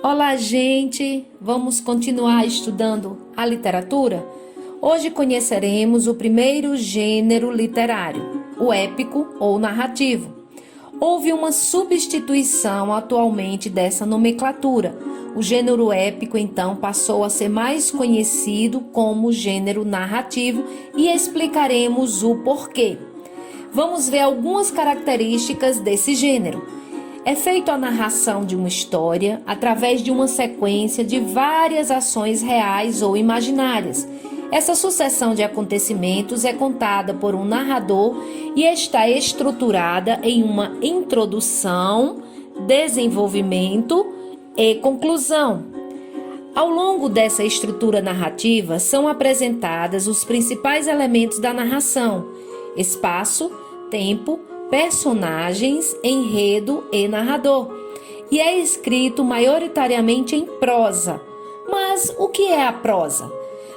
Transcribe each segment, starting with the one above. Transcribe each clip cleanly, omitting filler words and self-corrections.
Olá, gente! Vamos continuar estudando a literatura? Hoje conheceremos o primeiro gênero literário, o épico ou narrativo. Houve uma substituição atualmente dessa nomenclatura. O gênero épico, então, passou a ser mais conhecido como gênero narrativo e explicaremos o porquê. Vamos ver algumas características desse gênero. É feita a narração de uma história através de uma sequência de várias ações reais ou imaginárias. Essa sucessão de acontecimentos é contada por um narrador e está estruturada em uma introdução, desenvolvimento e conclusão. Ao longo dessa estrutura narrativa, são apresentadas os principais elementos da narração: espaço, tempo, personagens, enredo e narrador. E é escrito maioritariamente em prosa. Mas o que é a prosa?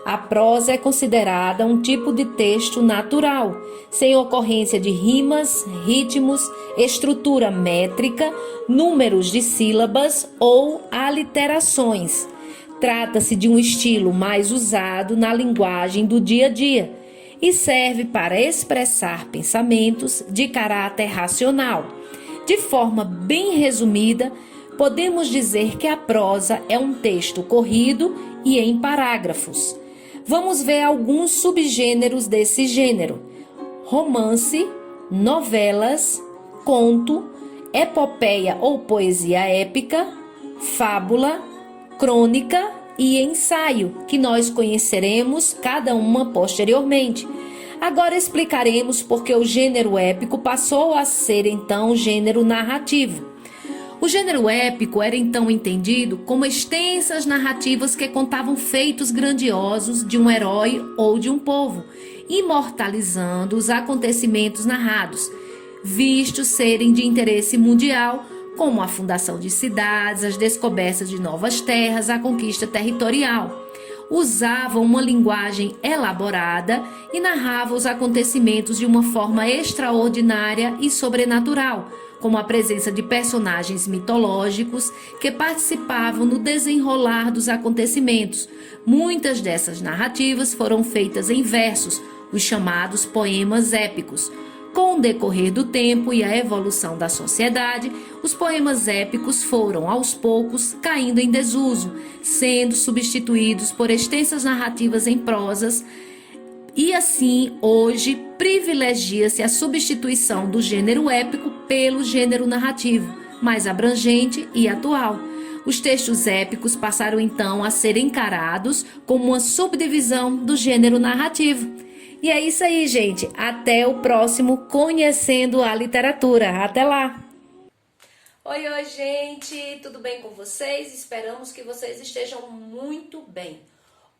A prosa é considerada um tipo de texto natural, sem ocorrência de rimas, ritmos, estrutura métrica, números de sílabas ou aliterações. Trata-se de um estilo mais usado na linguagem do dia a dia e serve para expressar pensamentos de caráter racional. De forma bem resumida, podemos dizer que a prosa é um texto corrido e em parágrafos. Vamos ver alguns subgêneros desse gênero: romance, novelas, conto, epopeia ou poesia épica, fábula, crônica e ensaio, que nós conheceremos cada uma posteriormente. Agora explicaremos porque o gênero épico passou a ser então gênero narrativo. O gênero épico era então entendido como extensas narrativas que contavam feitos grandiosos de um herói ou de um povo, imortalizando os acontecimentos narrados, vistos serem de interesse mundial, como a fundação de cidades, as descobertas de novas terras, a conquista territorial. Usavam uma linguagem elaborada e narravam os acontecimentos de uma forma extraordinária e sobrenatural, como a presença de personagens mitológicos que participavam no desenrolar dos acontecimentos. Muitas dessas narrativas foram feitas em versos, os chamados poemas épicos. Com o decorrer do tempo e a evolução da sociedade, os poemas épicos foram, aos poucos, caindo em desuso, sendo substituídos por extensas narrativas em prosas. E assim, hoje, privilegia-se a substituição do gênero épico pelo gênero narrativo, mais abrangente e atual. Os textos épicos passaram então a ser encarados como uma subdivisão do gênero narrativo. E é isso aí, gente. Até o próximo Conhecendo a Literatura. Até lá! Oi, gente! Tudo bem com vocês? Esperamos que vocês estejam muito bem.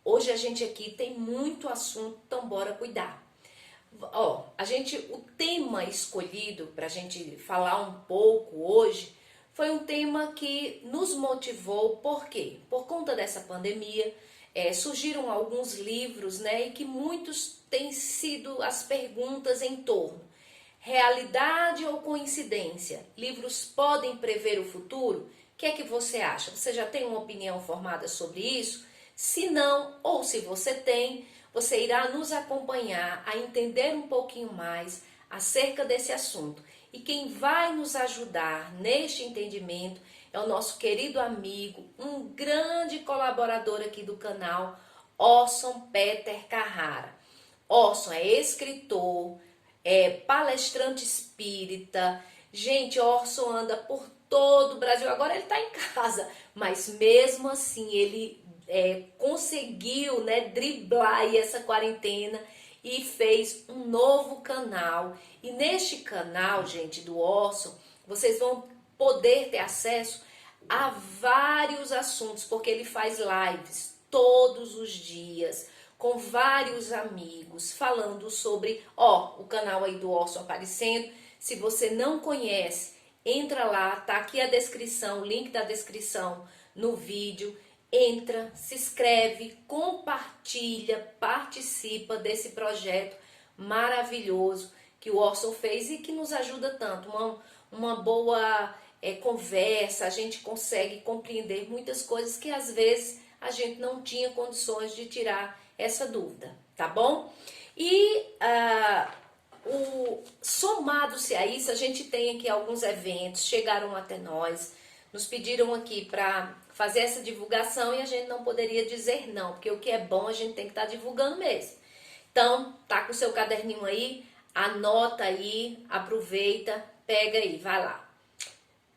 Hoje a gente aqui tem muito assunto, então bora cuidar. O tema escolhido para a gente falar um pouco hoje foi um tema que nos motivou. Por quê? Por conta dessa pandemia, surgiram alguns livros, né, e que muitos têm sido as perguntas em torno: realidade ou coincidência? Livros podem prever o futuro? O que é que você acha? Você já tem uma opinião formada sobre isso? Se não, ou se você tem, você irá nos acompanhar a entender um pouquinho mais acerca desse assunto. E quem vai nos ajudar neste entendimento é o nosso querido amigo, um grande colaborador aqui do canal, Orson Peter Carrara. Orson é escritor, é palestrante espírita. Gente, Orson anda por todo o Brasil. Agora ele está em casa, mas mesmo assim ele conseguiu, né, driblar aí essa quarentena e fez um novo canal. E neste canal, gente, do Orson, vocês vão poder ter acesso a vários assuntos, porque ele faz lives todos os dias com vários amigos, falando sobre, o canal aí do Orson aparecendo. Se você não conhece, entra lá, tá aqui a descrição, o link da descrição no vídeo. Entra, se inscreve, compartilha, participa desse projeto maravilhoso que o Orson fez e que nos ajuda tanto. Uma boa conversa, a gente consegue compreender muitas coisas que às vezes a gente não tinha condições de tirar essa dúvida, tá bom? E somado-se a isso, a gente tem aqui alguns eventos, chegaram até nós, nos pediram aqui para fazer essa divulgação e a gente não poderia dizer não, porque o que é bom a gente tem que estar divulgando mesmo. Então, tá com o seu caderninho aí, anota aí, aproveita, pega aí, vai lá.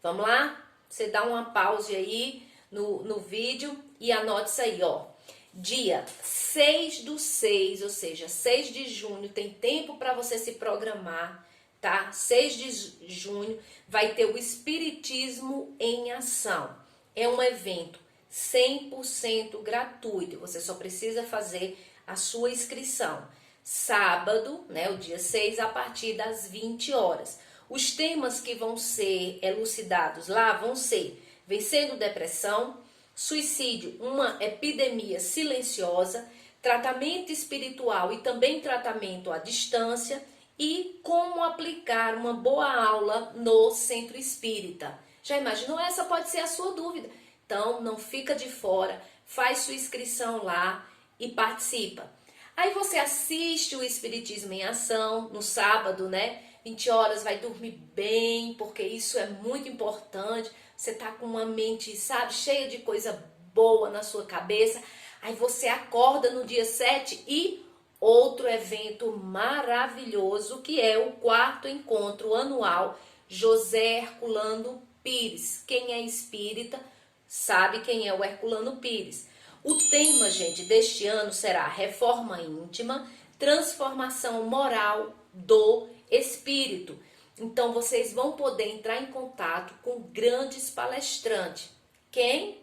Vamos lá? Você dá uma pause aí no vídeo e anote isso aí, ó. Dia 6/6, ou seja, 6 de junho, tem tempo para você se programar, tá? 6 de junho vai ter o Espiritismo em Ação. É um evento 100% gratuito, você só precisa fazer a sua inscrição. Sábado, né, o dia 6, a partir das 20 horas. Os temas que vão ser elucidados lá vão ser vencendo depressão, suicídio, uma epidemia silenciosa, tratamento espiritual e também tratamento à distância e como aplicar uma boa aula no centro espírita. Já imaginou? Essa pode ser a sua dúvida. Então, não fica de fora, faz sua inscrição lá e participa. Aí você assiste o Espiritismo em Ação no sábado, né? 20 horas, vai dormir bem, porque isso é muito importante. Você tá com uma mente, sabe, cheia de coisa boa na sua cabeça. Aí você acorda no dia 7 e outro evento maravilhoso, que é o 4º encontro anual José Herculano Pires. Quem é espírita sabe quem é o Herculano Pires. O tema, gente, deste ano será Reforma Íntima, Transformação Moral do Espírito. Então, vocês vão poder entrar em contato com grandes palestrantes. Quem?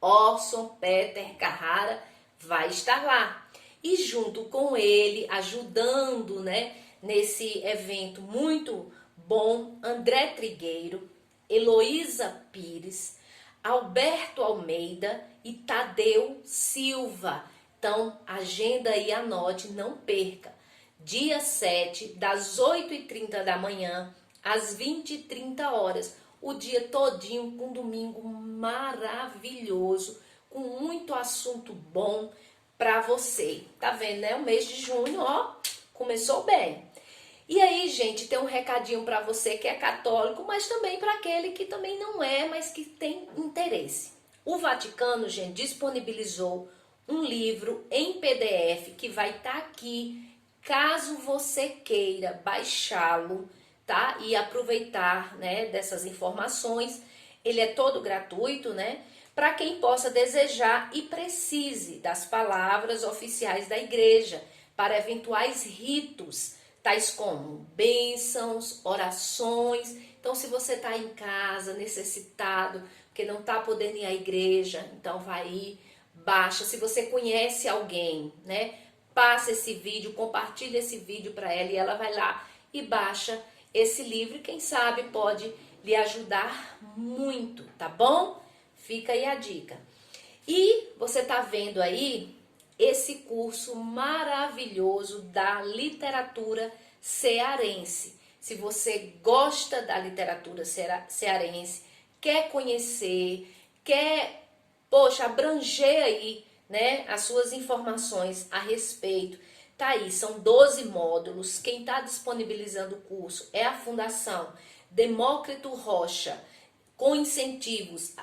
Orson Peter Carrara vai estar lá. E junto com ele, ajudando, né, nesse evento muito bom, André Trigueiro, Heloísa Pires, Alberto Almeida e Tadeu Silva. Então, agenda aí, anote, não perca. Dia 7, das 8h30 da manhã às 20h30. O dia todinho com um domingo maravilhoso, com muito assunto bom para você. Tá vendo, né? O mês de junho, ó, começou bem. E aí, gente, tem um recadinho para você que é católico, mas também para aquele que também não é, mas que tem interesse. O Vaticano, gente, disponibilizou um livro em PDF que vai estar aqui, caso você queira baixá-lo, tá? E aproveitar, né, dessas informações. Ele é todo gratuito, né? Para quem possa desejar e precise das palavras oficiais da igreja para eventuais ritos, tais como bênçãos, orações. Então, se você está em casa, necessitado, porque não está podendo ir à igreja, então vai aí, baixa. Se você conhece alguém, né, passa esse vídeo, compartilha esse vídeo para ela e ela vai lá e baixa esse livro. Quem sabe pode lhe ajudar muito, tá bom? Fica aí a dica. E você tá vendo aí esse curso maravilhoso da literatura cearense. Se você gosta da literatura cearense, quer conhecer, quer, poxa, abranger aí, né, as suas informações a respeito, tá aí, são 12 módulos. Quem está disponibilizando o curso é a Fundação Demócrito Rocha, com incentivos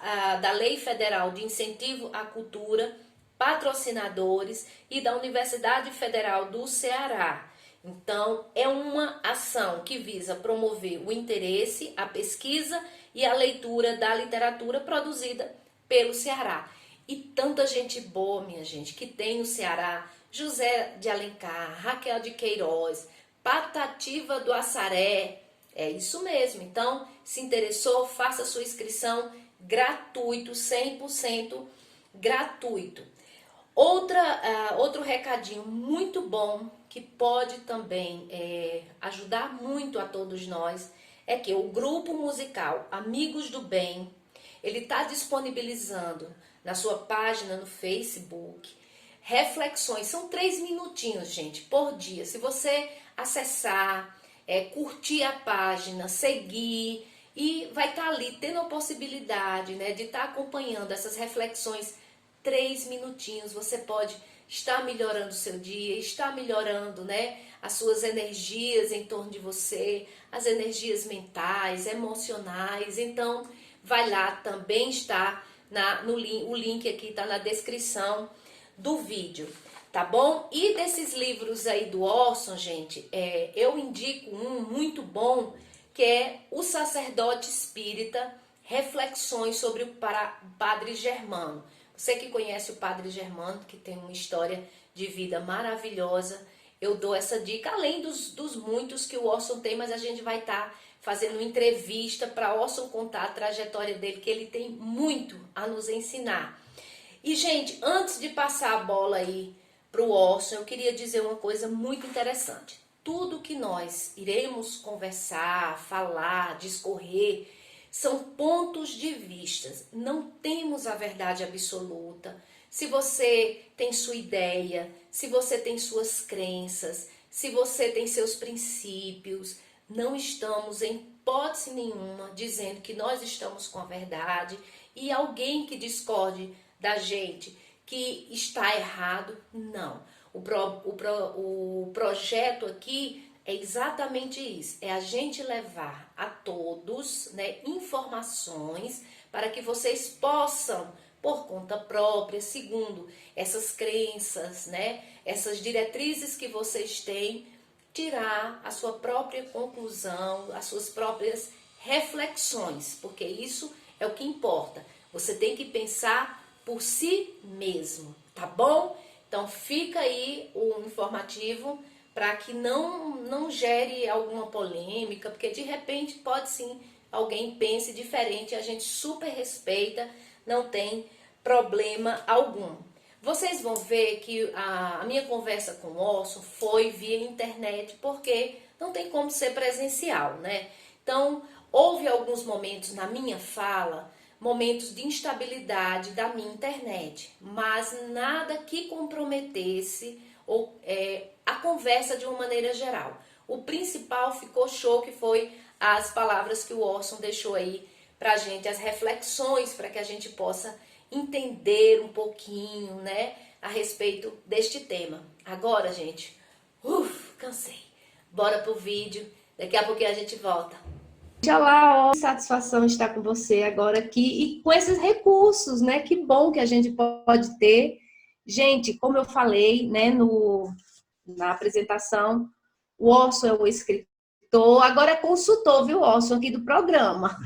da Lei Federal de Incentivo à Cultura, patrocinadores e da Universidade Federal do Ceará. Então, é uma ação que visa promover o interesse, a pesquisa e a leitura da literatura produzida pelo Ceará. E tanta gente boa, minha gente, que tem no Ceará: José de Alencar, Raquel de Queiroz, Patativa do Assaré. É isso mesmo. Então, se interessou, faça sua inscrição gratuito, 100% gratuito. Outro recadinho muito bom, que pode também ajudar muito a todos nós, é que o grupo musical Amigos do Bem, ele está disponibilizando na sua página no Facebook reflexões. São 3 minutinhos, gente, por dia. Se você acessar, curtir a página, seguir e vai estar ali tendo a possibilidade, né, de estar acompanhando essas reflexões. 3 minutinhos, você pode estar melhorando o seu dia, estar melhorando, né, as suas energias em torno de você, as energias mentais, emocionais. Então, vai lá, também está o link aqui está na descrição do vídeo, tá bom? E desses livros aí do Orson, gente, eu indico um muito bom, que é O Sacerdote Espírita, Reflexões sobre o Padre Germano. Você que conhece o Padre Germano, que tem uma história de vida maravilhosa, eu dou essa dica, além dos muitos que o Orson tem, mas a gente vai estar fazendo uma entrevista para Orson contar a trajetória dele, que ele tem muito a nos ensinar. E, gente, antes de passar a bola aí para o Orson, eu queria dizer uma coisa muito interessante. Tudo que nós iremos conversar, falar, discorrer, são pontos de vista. Não temos a verdade absoluta. Se você tem sua ideia, se você tem suas crenças, se você tem seus princípios, não estamos em hipótese nenhuma dizendo que nós estamos com a verdade e alguém que discorde da gente que está errado, não. O projeto aqui é exatamente isso, é a gente levar a todos, né, informações para que vocês possam, por conta própria, segundo essas crenças, né, essas diretrizes que vocês têm, tirar a sua própria conclusão, as suas próprias reflexões, porque isso é o que importa. Você tem que pensar por si mesmo, tá bom? Então fica aí o informativo para que não gere alguma polêmica, porque de repente pode sim alguém pense diferente, a gente super respeita, não tem problema algum. Vocês vão ver que a minha conversa com o Orson foi via internet, porque não tem como ser presencial, né? Então, houve alguns momentos na minha fala, momentos de instabilidade da minha internet, mas nada que comprometesse a conversa de uma maneira geral. O principal ficou show, que foi as palavras que o Orson deixou aí pra gente, as reflexões, para que a gente possa entender um pouquinho, né, a respeito deste tema. Agora, gente, cansei. Bora pro vídeo, daqui a pouquinho a gente volta. Olá, ó, satisfação estar com você agora aqui e com esses recursos, né? Que bom que a gente pode ter. Gente, como eu falei, né, na apresentação, o Orson é o escritor, agora é consultor, viu, Orson, aqui do programa.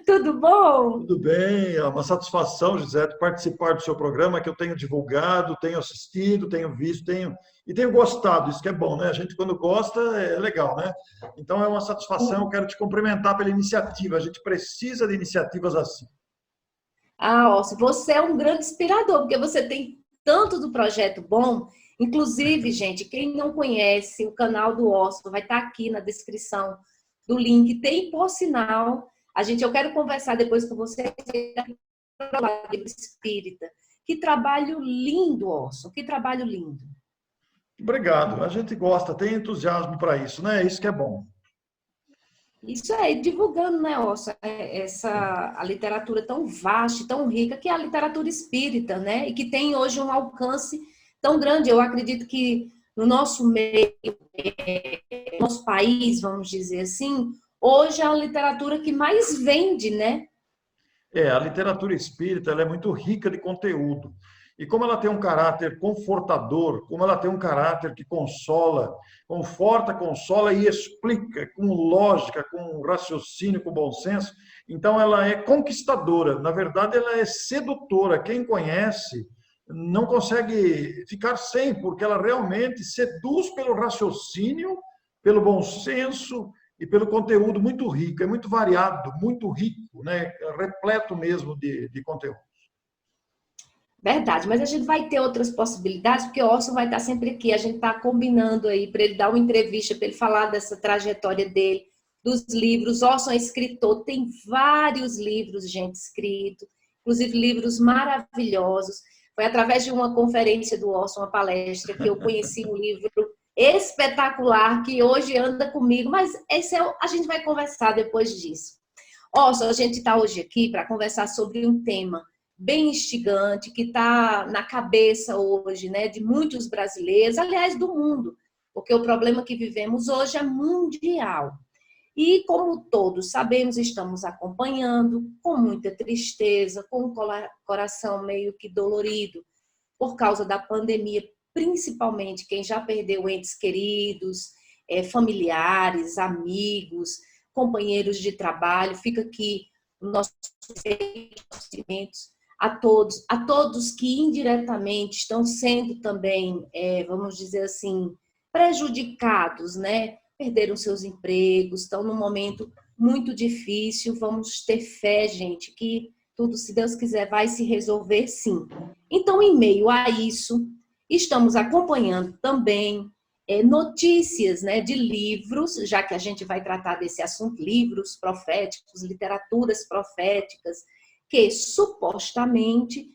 Tudo bom? Tudo bem, é uma satisfação, Gisele, participar do seu programa, que eu tenho divulgado, tenho assistido, tenho visto, e tenho gostado. Isso que é bom, né? A gente, quando gosta, é legal, né? Então, é uma satisfação, eu quero te cumprimentar pela iniciativa. A gente precisa de iniciativas assim. Orson, você é um grande inspirador, porque você tem tanto do projeto bom. Inclusive, gente, quem não conhece o canal do Orson, vai estar aqui na descrição do link. Tem, por sinal, eu quero conversar depois com você do livro espírita. Que trabalho lindo, Orson, que trabalho lindo. Obrigado. A gente gosta, tem entusiasmo para isso, né? Isso que é bom. Isso aí, divulgando, né, Orson, a literatura tão vasta, tão rica, que é a literatura espírita, né? E que tem hoje um alcance tão grande. Eu acredito que no nosso meio, no nosso país, vamos dizer assim, hoje é a literatura que mais vende, né? A literatura espírita ela é muito rica de conteúdo. E como ela tem um caráter confortador, como ela tem um caráter que consola, conforta, consola e explica com lógica, com raciocínio, com bom senso, então ela é conquistadora. Na verdade, ela é sedutora. Quem conhece não consegue ficar sem, porque ela realmente seduz pelo raciocínio, pelo bom senso e pelo conteúdo muito rico, é muito variado, muito rico, né? Repleto mesmo de conteúdo. Verdade, mas a gente vai ter outras possibilidades, porque o Orson vai estar sempre aqui, a gente está combinando aí para ele dar uma entrevista, para ele falar dessa trajetória dele, dos livros. Orson é escritor, tem vários livros, gente, escrito, inclusive livros maravilhosos. Foi através de uma conferência do Orson, uma palestra, que eu conheci um livro espetacular que hoje anda comigo, mas a gente vai conversar depois disso. A gente está hoje aqui para conversar sobre um tema bem instigante, que está na cabeça hoje, né, de muitos brasileiros, aliás, do mundo, porque o problema que vivemos hoje é mundial. E, como todos sabemos, estamos acompanhando com muita tristeza, com o coração meio que dolorido, por causa da pandemia, principalmente quem já perdeu entes queridos, familiares, amigos, companheiros de trabalho. Fica aqui o nosso sentimentos a todos que indiretamente estão sendo também, vamos dizer assim, prejudicados, né? Perderam seus empregos, estão num momento muito difícil. Vamos ter fé, gente, que tudo, se Deus quiser, vai se resolver sim. Então, em meio a isso, estamos acompanhando também notícias, né, de livros, já que a gente vai tratar desse assunto, livros proféticos, literaturas proféticas, que supostamente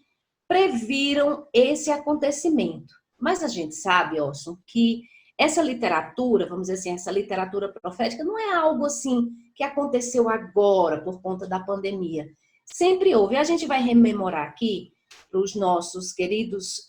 previram esse acontecimento. Mas a gente sabe, Orson, que essa literatura, vamos dizer assim, essa literatura profética não é algo assim que aconteceu agora por conta da pandemia. Sempre houve. A gente vai rememorar aqui para os nossos queridos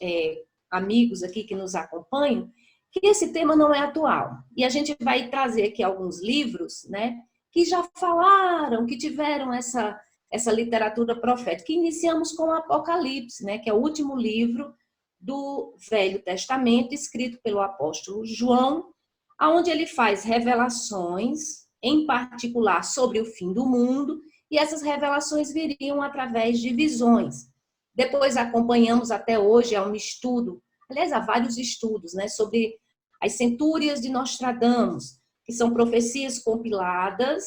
amigos aqui que nos acompanham, que esse tema não é atual. E a gente vai trazer aqui alguns livros, né, que já falaram, que tiveram essa literatura profética. Iniciamos com o Apocalipse, né, que é o último livro do Velho Testamento, escrito pelo apóstolo João, onde ele faz revelações, em particular sobre o fim do mundo, e essas revelações viriam através de visões. Depois acompanhamos até hoje a um estudo, aliás, há vários estudos, né, sobre as centúrias de Nostradamus, que são profecias compiladas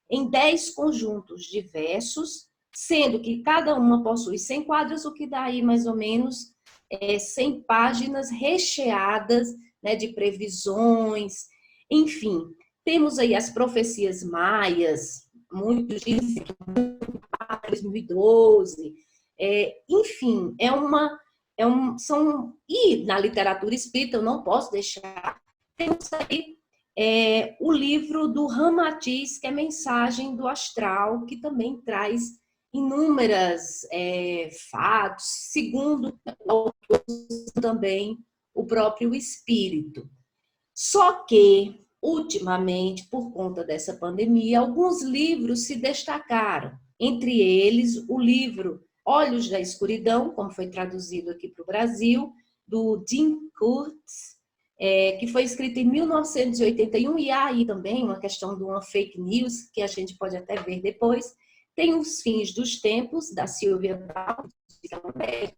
em 10 conjuntos diversos, sendo que cada uma possui 100 quadros, o que dá aí mais ou menos 100 páginas recheadas, né, de previsões. Enfim, temos aí as profecias maias, muitos dizem que 2012, enfim, e na literatura espírita, eu não posso deixar, temos aí o livro do Ramatiz, que é Mensagem do Astral, que também traz inúmeras fatos, segundo também o próprio espírito. Só que, ultimamente, por conta dessa pandemia, alguns livros se destacaram. Entre eles, o livro Olhos da Escuridão, como foi traduzido aqui para o Brasil, do Jim Kurtz, que foi escrito em 1981, e há aí também uma questão de uma fake news, que a gente pode até ver depois. Tem Os Fins dos Tempos, da Sylvia Browne,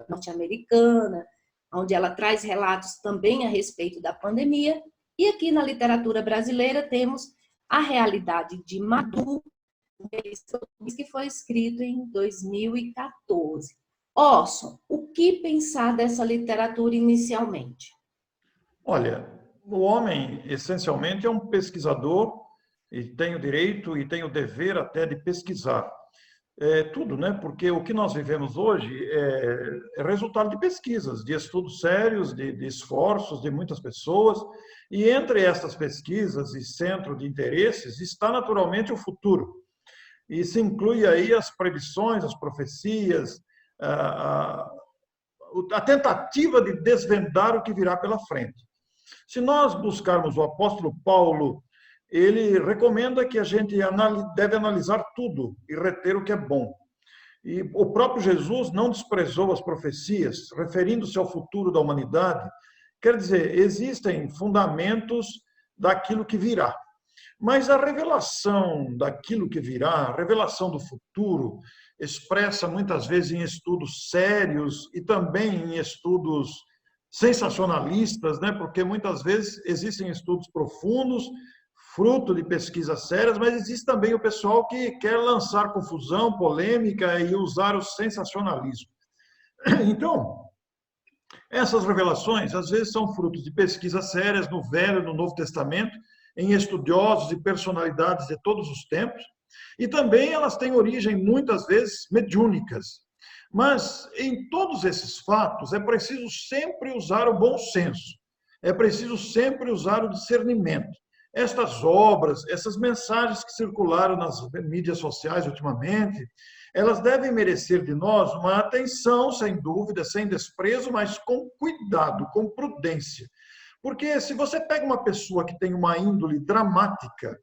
norte-americana, onde ela traz relatos também a respeito da pandemia. E aqui na literatura brasileira temos A Realidade de Madu, que foi escrito em 2014. Orson, o que pensar dessa literatura inicialmente? Olha, o homem, essencialmente, é um pesquisador e tem o direito e tem o dever até de pesquisar. Tudo, né? Porque o que nós vivemos hoje é resultado de pesquisas, de estudos sérios, de esforços de muitas pessoas, e entre essas pesquisas e centro de interesses está naturalmente o futuro. E se inclui aí as previsões, as profecias, a tentativa de desvendar o que virá pela frente. Se nós buscarmos o apóstolo Paulo, ele recomenda que a gente deve analisar tudo e reter o que é bom. E o próprio Jesus não desprezou as profecias, referindo-se ao futuro da humanidade. Quer dizer, existem fundamentos daquilo que virá. Mas a revelação daquilo que virá, a revelação do futuro, expressa muitas vezes em estudos sérios e também em estudos sensacionalistas, né? Porque muitas vezes existem estudos profundos, fruto de pesquisas sérias, mas existe também o pessoal que quer lançar confusão, polêmica e usar o sensacionalismo. Então, essas revelações, às vezes, são frutos de pesquisas sérias no Velho e no Novo Testamento, em estudiosos e personalidades de todos os tempos, e também elas têm origem, muitas vezes, mediúnicas. Mas, em todos esses fatos, é preciso sempre usar o bom senso. é preciso sempre usar o discernimento. Estas obras, essas mensagens que circularam nas mídias sociais ultimamente, elas devem merecer de nós uma atenção, sem dúvida, sem desprezo, mas com cuidado, com prudência. Porque se você pega uma pessoa que tem uma índole dramática,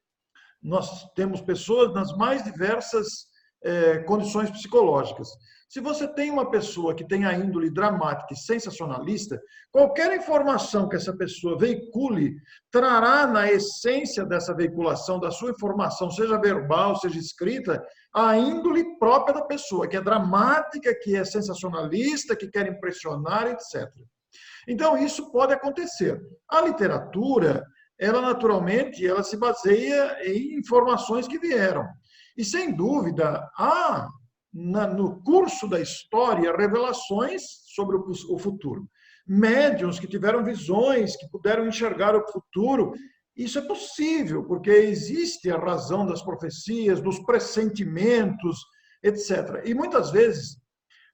nós temos pessoas nas mais diversas condições psicológicas. Se você tem uma pessoa que tem a índole dramática e sensacionalista, qualquer informação que essa pessoa veicule trará na essência dessa veiculação, da sua informação, seja verbal, seja escrita, a índole própria da pessoa, que é dramática, que é sensacionalista, que quer impressionar, etc. Então, isso pode acontecer. A literatura, ela naturalmente, ela se baseia em informações que vieram. E, sem dúvida, há no curso da história revelações sobre o futuro. Médiuns que tiveram visões, que puderam enxergar o futuro. Isso é possível, porque existe a razão das profecias, dos pressentimentos, etc. E muitas vezes,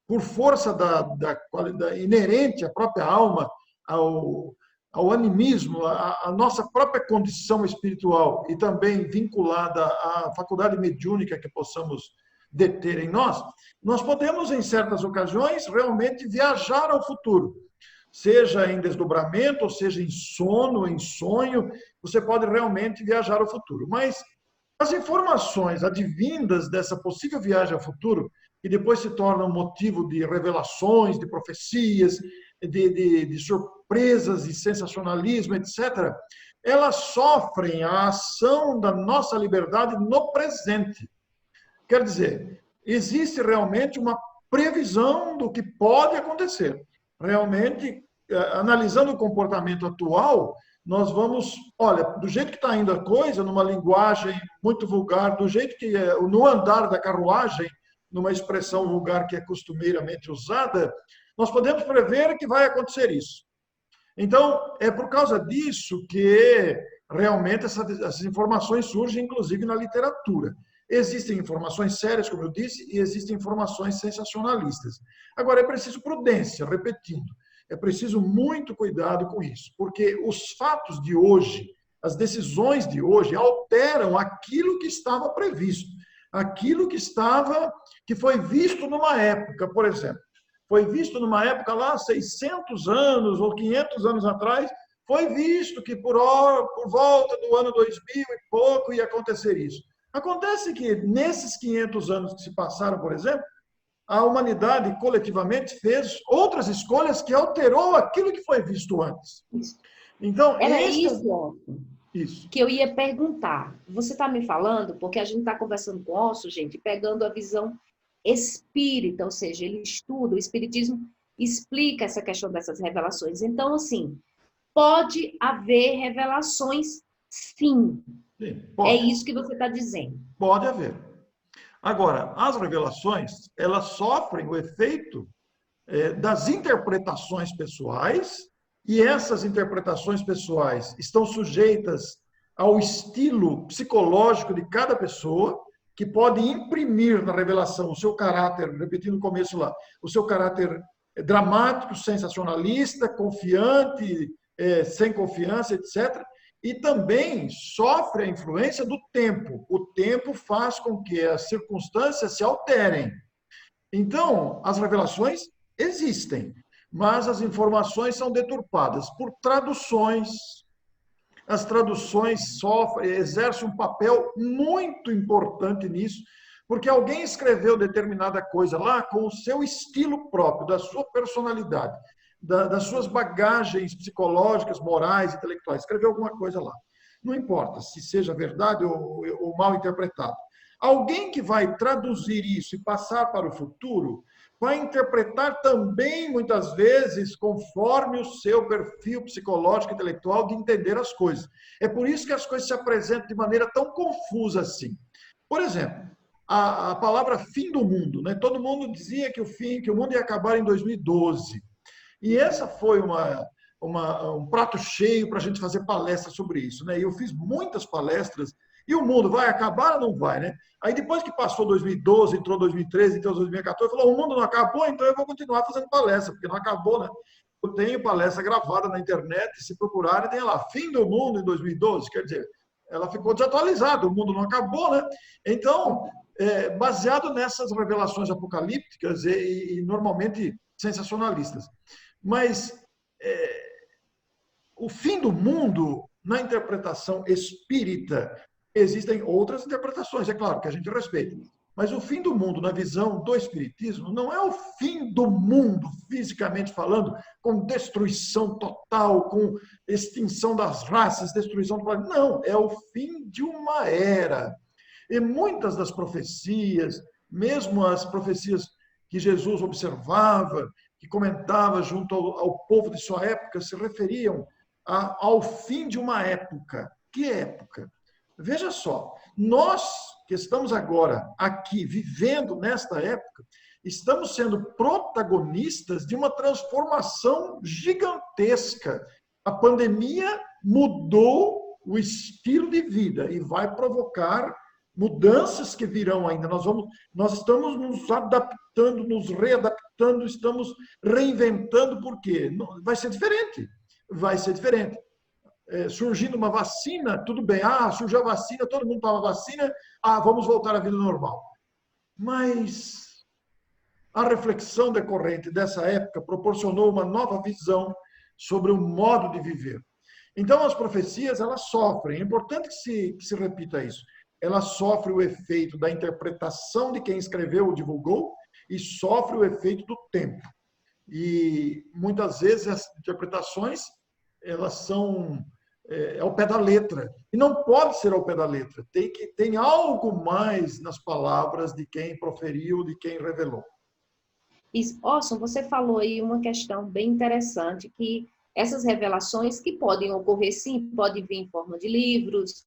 por força da inerente à própria alma, ao animismo, à nossa própria condição espiritual e também vinculada à faculdade mediúnica que possamos deter em nós, nós podemos, em certas ocasiões, realmente viajar ao futuro. Seja em desdobramento, ou seja em sono, em sonho, você pode realmente viajar ao futuro. Mas as informações advindas dessa possível viagem ao futuro, que depois se tornam motivo de revelações, de profecias, de surpresas e sensacionalismo, etc., elas sofrem a ação da nossa liberdade no presente. Quer dizer, existe realmente uma previsão do que pode acontecer. Realmente, analisando o comportamento atual, nós vamos, olha, do jeito que está indo a coisa, numa linguagem muito vulgar, do jeito que é, no andar da carruagem, numa expressão vulgar que é costumeiramente usada, nós podemos prever que vai acontecer isso. Então, é por causa disso que realmente essas informações surgem, inclusive, na literatura. Existem informações sérias, como eu disse, e existem informações sensacionalistas. Agora, é preciso prudência, repetindo, é preciso muito cuidado com isso, porque os fatos de hoje, as decisões de hoje, alteram aquilo que estava previsto, aquilo que foi visto numa época, por exemplo. Foi visto numa época lá, 600 anos ou 500 anos atrás, foi visto que por volta do ano 2000 e pouco ia acontecer isso. Acontece que nesses 500 anos que se passaram, por exemplo, a humanidade coletivamente fez outras escolhas que alterou aquilo que foi visto antes. Então, era isso Isso. Que eu ia perguntar. Você está me falando, porque a gente está conversando com o Osso, gente, pegando a visão espírita, ou seja, ele estuda, o espiritismo explica essa questão dessas revelações. Então, assim, pode haver revelações, sim. Sim, pode. É isso que você está dizendo. Pode haver. Agora, as revelações, elas sofrem o efeito das interpretações pessoais, e essas interpretações pessoais estão sujeitas ao estilo psicológico de cada pessoa, que pode imprimir na revelação o seu caráter, repetindo no começo lá, o seu caráter dramático, sensacionalista, confiante, sem confiança, etc., e também sofre a influência do tempo. O tempo faz com que as circunstâncias se alterem. Então, as revelações existem, mas as informações são deturpadas por traduções. As traduções exercem um papel muito importante nisso, porque alguém escreveu determinada coisa lá com o seu estilo próprio, da sua personalidade, das suas bagagens psicológicas, morais, intelectuais. Escreveu alguma coisa lá. Não importa se seja verdade ou mal interpretado. Alguém que vai traduzir isso e passar para o futuro vai interpretar também, muitas vezes, conforme o seu perfil psicológico e intelectual de entender as coisas. É por isso que as coisas se apresentam de maneira tão confusa assim. Por exemplo, a palavra fim do mundo, né? Todo mundo dizia que o mundo ia acabar em 2012. E essa foi um prato cheio para a gente fazer palestra sobre isso, né? E eu fiz muitas palestras. E o mundo vai acabar ou não vai, né? Aí depois que passou 2012, entrou 2013, entrou 2014, falou, o mundo não acabou, então eu vou continuar fazendo palestra, porque não acabou, né? Eu tenho palestra gravada na internet, se procurarem, tem lá, fim do mundo em 2012, quer dizer, ela ficou desatualizada, o mundo não acabou, né? Então, baseado nessas revelações apocalípticas e normalmente sensacionalistas. Mas o fim do mundo, na interpretação espírita, existem outras interpretações, é claro, que a gente respeita. Mas o fim do mundo, na visão do espiritismo, não é o fim do mundo, fisicamente falando, com destruição total, com extinção das raças, destruição do planeta. Não, é o fim de uma era. E muitas das profecias, mesmo as profecias que Jesus observava, que comentava junto ao povo de sua época, se referiam ao fim de uma época. Que época? Veja só, nós que estamos agora aqui, vivendo nesta época, estamos sendo protagonistas de uma transformação gigantesca. A pandemia mudou o estilo de vida e vai provocar mudanças que virão ainda. Nós estamos nos adaptando, nos readaptando, estamos reinventando, por quê? Vai ser diferente. Vai ser diferente. Surgindo uma vacina, tudo bem, surgiu a vacina, todo mundo toma vacina, vamos voltar à vida normal. Mas a reflexão decorrente dessa época proporcionou uma nova visão sobre o modo de viver. Então, as profecias, elas sofrem, é importante que se repita isso, elas sofrem o efeito da interpretação de quem escreveu ou divulgou e sofrem o efeito do tempo. E muitas vezes as interpretações, elas são ao pé da letra. E não pode ser ao pé da letra. Tem algo mais nas palavras de quem proferiu, de quem revelou. Orson, você falou aí uma questão bem interessante, que essas revelações que podem ocorrer, sim, podem vir em forma de livros,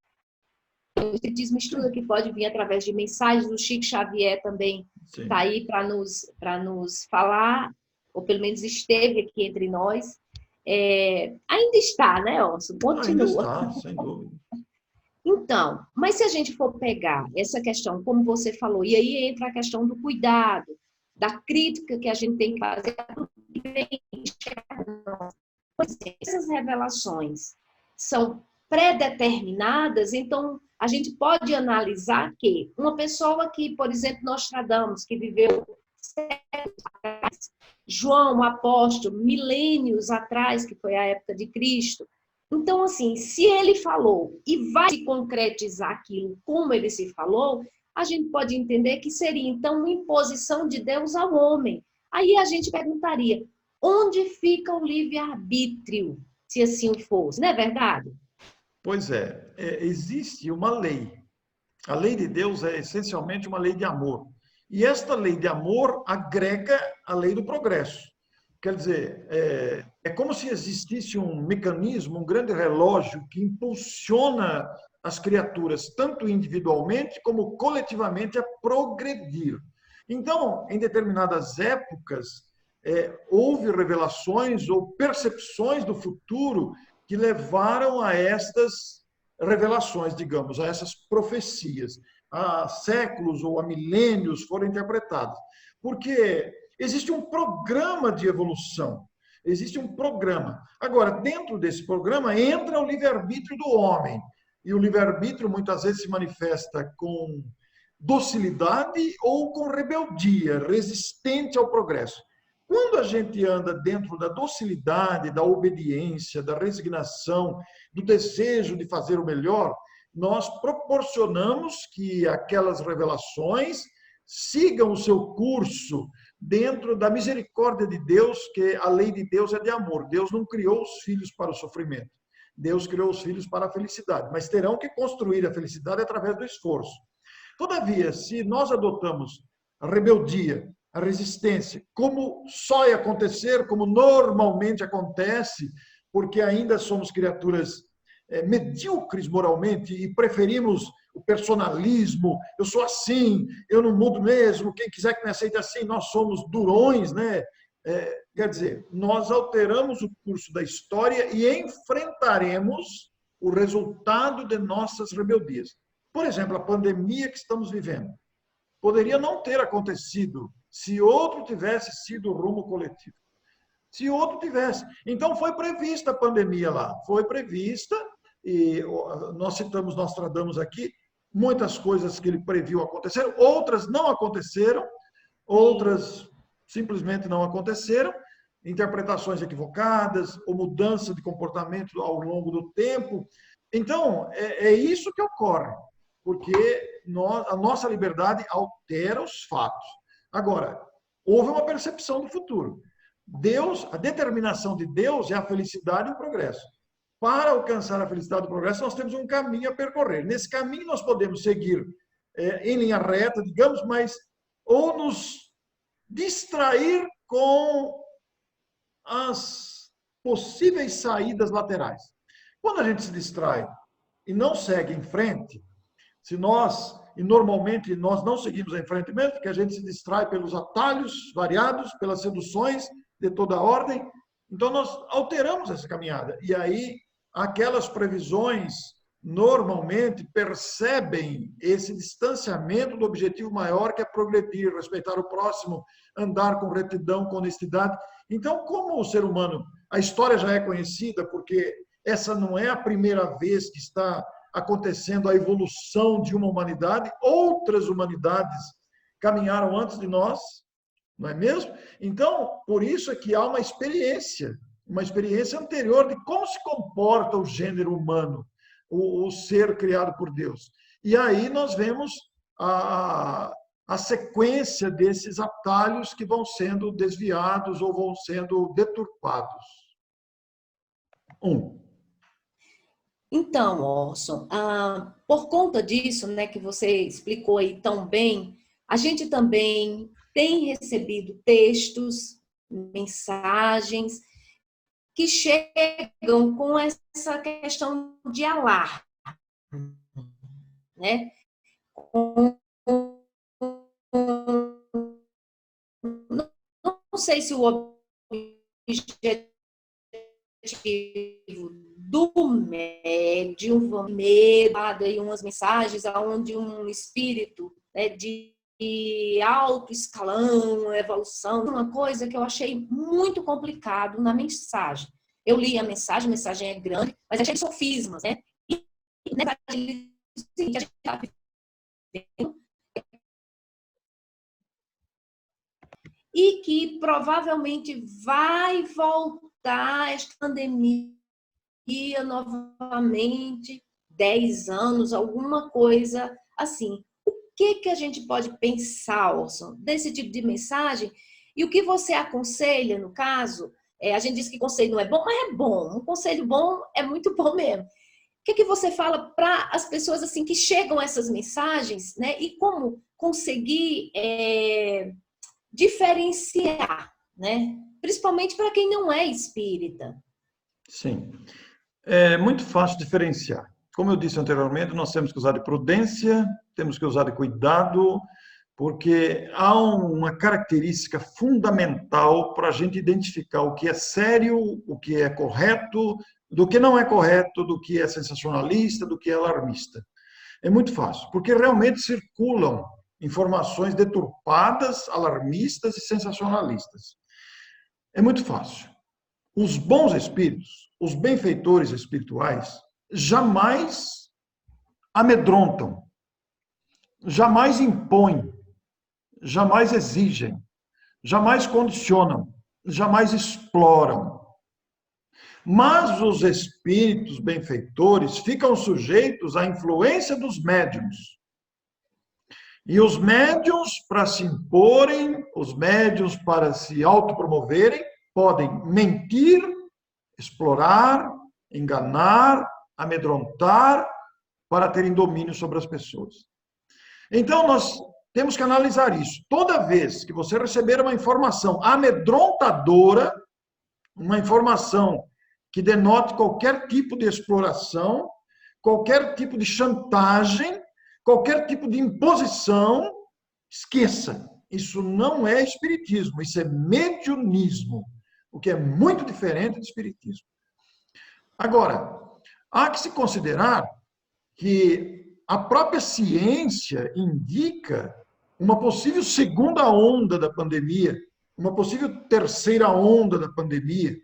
o Espiritismo estuda que pode vir através de mensagens, o Chico Xavier também está aí para nos falar, ou pelo menos esteve aqui entre nós. Ainda está, né, Orson? Continua. Ainda está, sem dúvida. Então, mas se a gente for pegar essa questão, como você falou, e aí entra a questão do cuidado, da crítica que a gente tem que fazer, essas revelações são pré-determinadas, então a gente pode analisar que uma pessoa que, por exemplo, Nostradamus, que viveu séculos atrás, João, o apóstolo, milênios atrás, que foi a época de Cristo. Então, assim, se ele falou e vai se concretizar aquilo como ele se falou, a gente pode entender que seria, então, uma imposição de Deus ao homem. Aí a gente perguntaria, onde fica o livre-arbítrio, se assim fosse? Não é verdade? Pois existe uma lei. A lei de Deus é essencialmente uma lei de amor. E esta lei de amor agrega a lei do progresso. Quer dizer, é como se existisse um mecanismo, um grande relógio que impulsiona as criaturas, tanto individualmente como coletivamente, a progredir. Então, em determinadas épocas, houve revelações ou percepções do futuro que levaram a estas revelações, digamos, a essas profecias. Há séculos ou há milênios foram interpretadas. Porque existe um programa de evolução, existe um programa. Agora, dentro desse programa entra o livre-arbítrio do homem. E o livre-arbítrio muitas vezes se manifesta com docilidade ou com rebeldia, resistente ao progresso. Quando a gente anda dentro da docilidade, da obediência, da resignação, do desejo de fazer o melhor, nós proporcionamos que aquelas revelações sigam o seu curso dentro da misericórdia de Deus, que a lei de Deus é de amor. Deus não criou os filhos para o sofrimento. Deus criou os filhos para a felicidade, mas terão que construir a felicidade através do esforço. Todavia, se nós adotamos a rebeldia, a resistência, como só ia acontecer, como normalmente acontece, porque ainda somos criaturas medíocres moralmente e preferimos o personalismo, eu sou assim, eu não mudo mesmo, quem quiser que me aceite assim, nós somos durões, né? Quer dizer, nós alteramos o curso da história e enfrentaremos o resultado de nossas rebeldias. Por exemplo, a pandemia que estamos vivendo poderia não ter acontecido se outro tivesse sido o rumo coletivo. se outro tivesse. Então, foi prevista a pandemia lá, foi prevista, e nós citamos Nostradamus aqui, muitas coisas que ele previu aconteceram, outras não aconteceram, outras simplesmente não aconteceram, interpretações equivocadas, ou mudança de comportamento ao longo do tempo. Então, é isso que ocorre, porque a nossa liberdade altera os fatos. Agora, houve uma percepção do futuro. Deus, a determinação de Deus é a felicidade e o progresso. Para alcançar a felicidade e o progresso, nós temos um caminho a percorrer. Nesse caminho, nós podemos seguir em linha reta, digamos, mas ou nos distrair com as possíveis saídas laterais. Quando a gente se distrai e não segue em frente, e normalmente nós não seguimos em frente mesmo, porque a gente se distrai pelos atalhos variados, pelas seduções de toda ordem, então nós alteramos essa caminhada. E aí, aquelas previsões normalmente percebem esse distanciamento do objetivo maior, que é progredir, respeitar o próximo, andar com retidão, com honestidade. Então, como o ser humano, a história já é conhecida, porque essa não é a primeira vez que está acontecendo a evolução de uma humanidade, outras humanidades caminharam antes de nós, não é mesmo? Então, por isso é que há uma experiência anterior de como se comporta o gênero humano, o ser criado por Deus. E aí nós vemos a sequência desses atalhos que vão sendo desviados ou vão sendo deturpados. Então, Orson, por conta disso, né, que você explicou aí tão bem, a gente também tem recebido textos, mensagens que chegam com essa questão de alarme, né? Não sei se o objetivo do médium, medo, e umas mensagens onde um espírito, né, de alto escalão, evolução, uma coisa que eu achei muito complicado na mensagem. Eu li a mensagem é grande, mas achei sofismas, né? E a gente está vivendo, e que provavelmente vai voltar esta pandemia novamente, 10 anos, alguma coisa assim. O que a gente pode pensar, Orson, desse tipo de mensagem? E o que você aconselha, no caso? A gente diz que conselho não é bom, mas é bom. Um conselho bom é muito bom mesmo. O que você fala para as pessoas assim que chegam a essas mensagens, né? E como conseguir diferenciar, né? Principalmente para quem não é espírita. Sim. É muito fácil diferenciar. Como eu disse anteriormente, nós temos que usar de prudência, temos que usar de cuidado, porque há uma característica fundamental para a gente identificar o que é sério, o que é correto, do que não é correto, do que é sensacionalista, do que é alarmista. É muito fácil, porque realmente circulam informações deturpadas, alarmistas e sensacionalistas. É muito fácil. Os bons espíritos, os benfeitores espirituais, jamais amedrontam, jamais impõem, jamais exigem, jamais condicionam, jamais exploram. Mas os espíritos benfeitores ficam sujeitos à influência dos médiuns. E os médiuns, para se imporem, os médiuns, para se autopromoverem, podem mentir, explorar, enganar, amedrontar, para terem domínio sobre as pessoas. Então, nós temos que analisar isso. Toda vez que você receber uma informação amedrontadora, uma informação que denote qualquer tipo de exploração, qualquer tipo de chantagem, qualquer tipo de imposição, esqueça. Isso não é espiritismo, isso é mediunismo, o que é muito diferente do espiritismo. Agora, há que se considerar que a própria ciência indica uma possível segunda onda da pandemia, uma possível terceira onda da pandemia.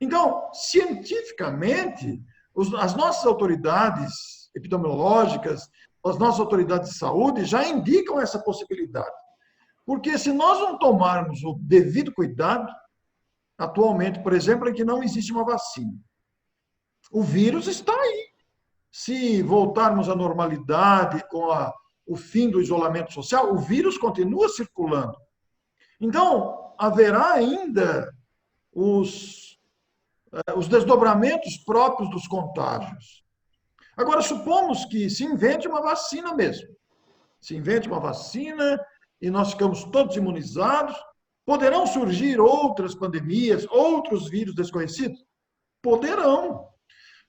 Então, cientificamente, as nossas autoridades epidemiológicas, as nossas autoridades de saúde já indicam essa possibilidade. Porque se nós não tomarmos o devido cuidado, atualmente, por exemplo, é que não existe uma vacina. O vírus está aí. Se voltarmos à normalidade com o fim do isolamento social, o vírus continua circulando. Então, haverá ainda os desdobramentos próprios dos contágios. Agora, supomos que se invente uma vacina mesmo. Se invente uma vacina e nós ficamos todos imunizados, poderão surgir outras pandemias, outros vírus desconhecidos? Poderão.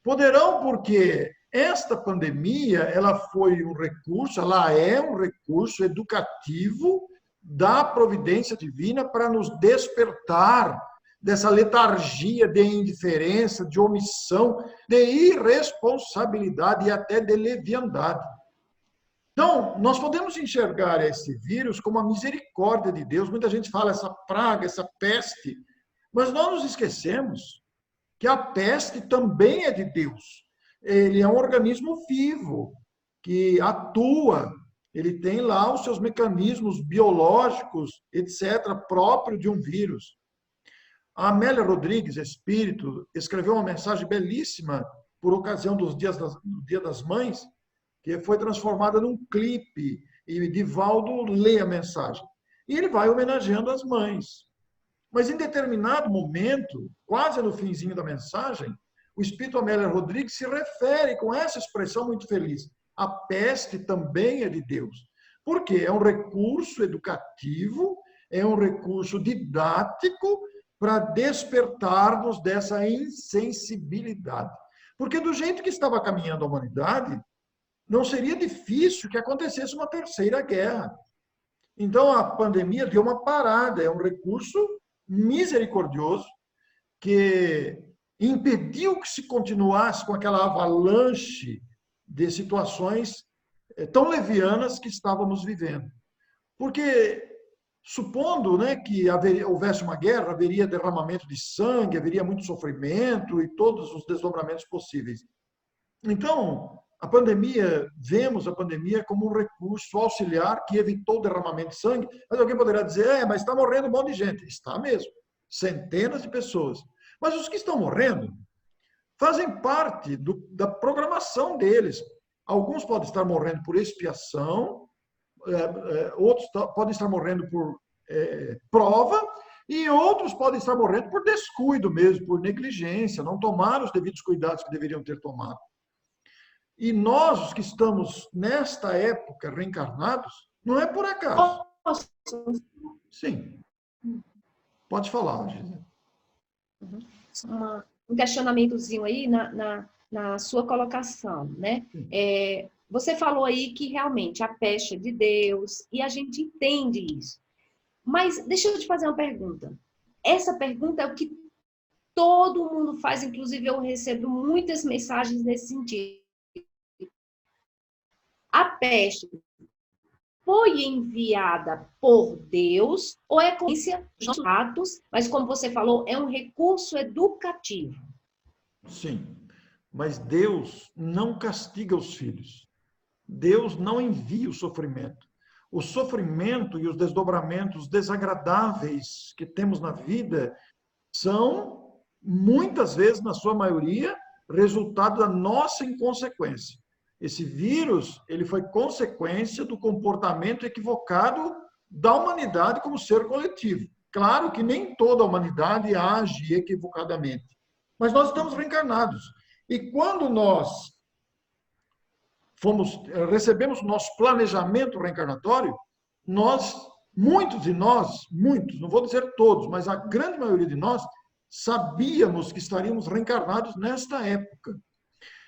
Poderão porque esta pandemia, ela foi um recurso, ela é um recurso educativo da providência divina para nos despertar dessa letargia de indiferença, de omissão, de irresponsabilidade e até de leviandade. Então, nós podemos enxergar esse vírus como a misericórdia de Deus. Muita gente fala essa praga, essa peste, mas nós nos esquecemos que a peste também é de Deus. Ele é um organismo vivo, que atua, ele tem lá os seus mecanismos biológicos, etc., próprio de um vírus. A Amélia Rodrigues, espírito, escreveu uma mensagem belíssima por ocasião do Dia das Mães, que foi transformada num clipe, e Divaldo lê a mensagem. E ele vai homenageando as mães. Mas em determinado momento, quase no finzinho da mensagem, o espírito Amélia Rodrigues se refere com essa expressão muito feliz. A peste também é de Deus. Por quê? É um recurso educativo, é um recurso didático para despertar-nos dessa insensibilidade. Porque do jeito que estava caminhando a humanidade, não seria difícil que acontecesse uma terceira guerra. Então, a pandemia deu uma parada, é um recurso misericordioso que impediu que se continuasse com aquela avalanche de situações tão levianas que estávamos vivendo. Porque, supondo, né, que houvesse uma guerra, haveria derramamento de sangue, haveria muito sofrimento e todos os desdobramentos possíveis. Então, vemos a pandemia como um recurso auxiliar que evitou o derramamento de sangue, mas alguém poderá dizer, mas está morrendo um monte de gente. Está mesmo, centenas de pessoas. Mas os que estão morrendo fazem parte da programação deles. Alguns podem estar morrendo por expiação, outros podem estar morrendo por prova, e outros podem estar morrendo por descuido mesmo, por negligência, não tomaram os devidos cuidados que deveriam ter tomado. E nós, os que estamos nesta época reencarnados, não é por acaso. Sim. Pode falar, Gisele. Um questionamentozinho aí na sua colocação, né? Você falou aí que realmente a peste é de Deus, e a gente entende isso. Mas deixa eu te fazer uma pergunta. Essa pergunta é o que todo mundo faz, inclusive eu recebo muitas mensagens nesse sentido. A peste foi enviada por Deus ou é consequência dos nossos atos, mas como você falou, é um recurso educativo? Sim, mas Deus não castiga os filhos. Deus não envia o sofrimento. O sofrimento e os desdobramentos desagradáveis que temos na vida são, muitas vezes, na sua maioria, resultado da nossa inconsequência. Esse vírus, ele foi consequência do comportamento equivocado da humanidade como ser coletivo. Claro que nem toda a humanidade age equivocadamente, mas nós estamos reencarnados. E quando nós recebemos o nosso planejamento reencarnatório, muitos de nós, não vou dizer todos, mas a grande maioria de nós, sabíamos que estaríamos reencarnados nesta época.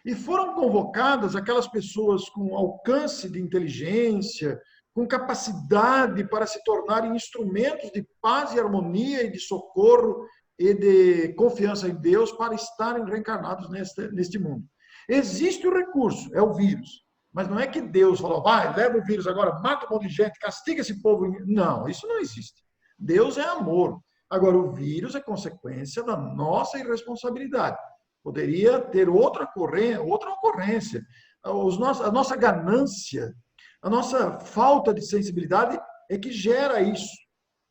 E foram convocadas aquelas pessoas com alcance de inteligência, com capacidade para se tornarem instrumentos de paz e harmonia e de socorro e de confiança em Deus para estarem reencarnados neste mundo. Existe o recurso, é o vírus. Mas não é que Deus falou, vai, leva o vírus agora, mata um monte de gente, castiga esse povo. Não, isso não existe. Deus é amor. Agora, o vírus é consequência da nossa irresponsabilidade. Poderia ter outra ocorrência. A nossa ganância, a nossa falta de sensibilidade é que gera isso.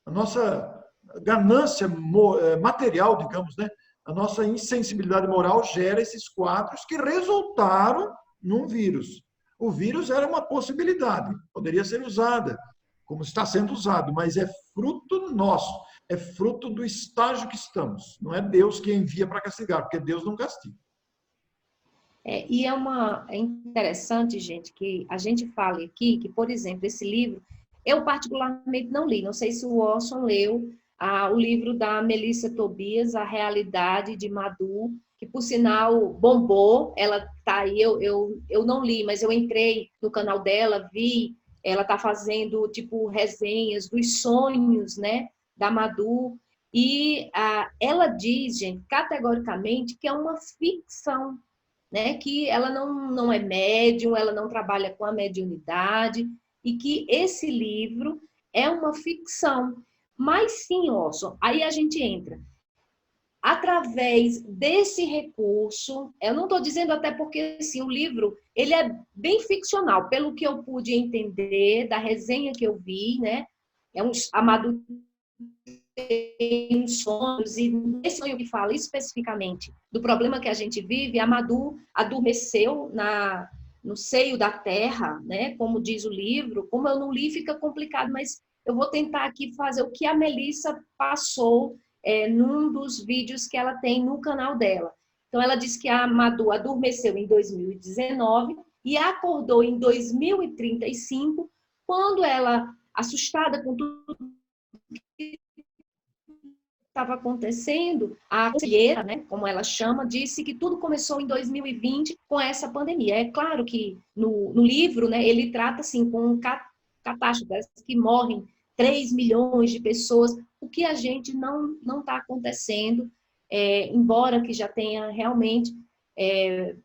A nossa ganância material, digamos, né? A nossa insensibilidade moral gera esses quadros que resultaram num vírus. O vírus era uma possibilidade, poderia ser usada, como está sendo usado, mas é fruto nosso, é fruto do estágio que estamos. Não é Deus que envia para castigar, porque Deus não castiga. É interessante, gente, que a gente fale aqui que, por exemplo, esse livro, eu particularmente não li, não sei se o Orson leu, o livro da Melissa Tobias, A Realidade de Madhu, que, por sinal, bombou, ela tá aí, eu não li, mas eu entrei no canal dela, vi, ela tá fazendo, tipo, resenhas dos sonhos, né, da Madhu, e ela diz, gente, categoricamente, que é uma ficção, né, que ela não é médium, ela não trabalha com a mediunidade, e que esse livro é uma ficção. Mas sim, Orson, aí a gente entra. Através desse recurso, eu não estou dizendo até porque assim, o livro ele é bem ficcional, pelo que eu pude entender da resenha que eu vi, né? É um Amado tem sonhos, e nesse sonho que fala especificamente do problema que a gente vive, a Madhu adormeceu no seio da terra, né? Como diz o livro. Como eu não li, fica complicado, mas eu vou tentar aqui fazer o que a Melissa passou num dos vídeos que ela tem no canal dela. Então, ela diz que a Madhu adormeceu em 2019 e acordou em 2035, quando ela, assustada com tudo que estava acontecendo, a conselheira, né, como ela chama, disse que tudo começou em 2020 com essa pandemia. É claro que no livro, né, ele trata assim com catástrofes que morrem 3 milhões de pessoas, o que a gente não está acontecendo, embora que já tenha realmente